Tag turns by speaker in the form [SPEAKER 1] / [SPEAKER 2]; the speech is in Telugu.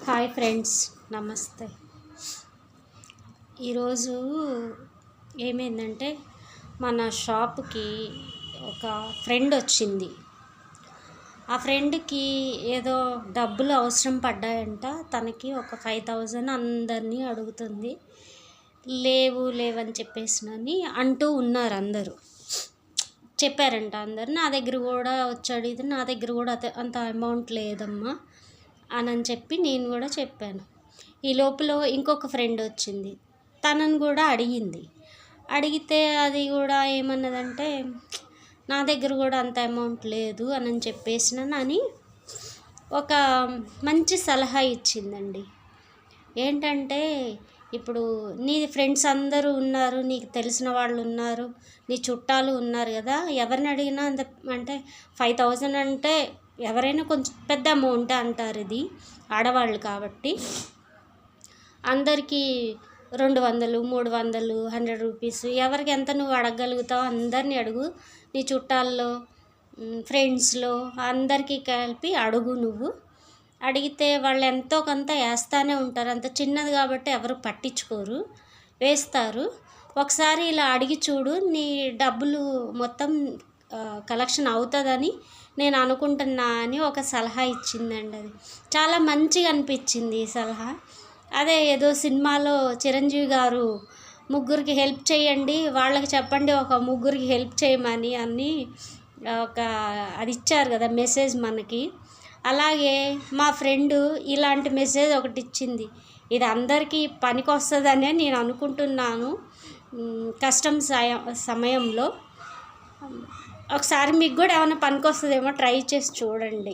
[SPEAKER 1] హాయ్ ఫ్రెండ్స్, నమస్తే. ఈరోజు ఏమైందంటే మన షాప్కి ఒక ఫ్రెండ్ వచ్చింది. ఆ ఫ్రెండ్కి ఏదో డబ్బులు అవసరం పడ్డాయంట. తనకి ఒక 5,000 అందరినీ అడుగుతుంది. లేవని చెప్పేసినని అంటూ ఉన్నారు. అందరూ చెప్పారంట. అందరు నా దగ్గర కూడా వచ్చి అడిగితే నా దగ్గర కూడా అంత అమౌంట్ లేదమ్మా అని చెప్పి నేను కూడా చెప్పాను. ఈ లోపల ఇంకొక ఫ్రెండ్ వచ్చింది. తనను కూడా అడిగితే అది కూడా ఏమన్నదంటే నా దగ్గర కూడా అంత అమౌంట్ లేదు అని చెప్పేసినని ఒక మంచి సలహా ఇచ్చిందండి. ఏంటంటే ఇప్పుడు నీ ఫ్రెండ్స్ అందరూ ఉన్నారు, నీకు తెలిసిన వాళ్ళు ఉన్నారు, నీ చుట్టాలు ఉన్నారు కదా, ఎవరిని అడిగినా అంటే 5,000 అంటే ఎవరైనా కొంచెం పెద్ద అమౌంట్ అంటారు. ఇది ఆడవాళ్ళు కాబట్టి అందరికీ 200, 300, 100 రూపీస్ ఎవరికి ఎంత నువ్వు అడగగలుగుతావు అందరినీ అడుగు. నీ చుట్టాల్లో, ఫ్రెండ్స్లో అందరికీ కలిపి అడుగు. నువ్వు అడిగితే వాళ్ళు ఎంతో కొంత వేస్తూనే ఉంటారు. అంత చిన్నది కాబట్టి ఎవరు పట్టించుకోరు, వేస్తారు. ఒకసారి ఇలా అడిగి చూడు, నీ డబ్బులు మొత్తం కలెక్షన్ అవుతుందని నేను అనుకుంటున్నా అని ఒక సలహా ఇచ్చిందండి. అది చాలా మంచిగా అనిపించింది ఈ సలహా. అదే ఏదో సినిమాలో చిరంజీవి గారు ముగ్గురికి హెల్ప్ చేయండి, వాళ్ళకి చెప్పండి ఒక ముగ్గురికి హెల్ప్ చేయమని అని అది ఇచ్చారు కదా మెసేజ్ మనకి. అలాగే మా ఫ్రెండు ఇలాంటి మెసేజ్ ఒకటి ఇచ్చింది. ఇది అందరికీ పనికి వస్తుందనే నేను అనుకుంటున్నాను కష్టం సమయంలో. ఒకసారి మీకు కూడా ఏమైనా పనికి వస్తుందేమో ట్రై చేసి చూడండి.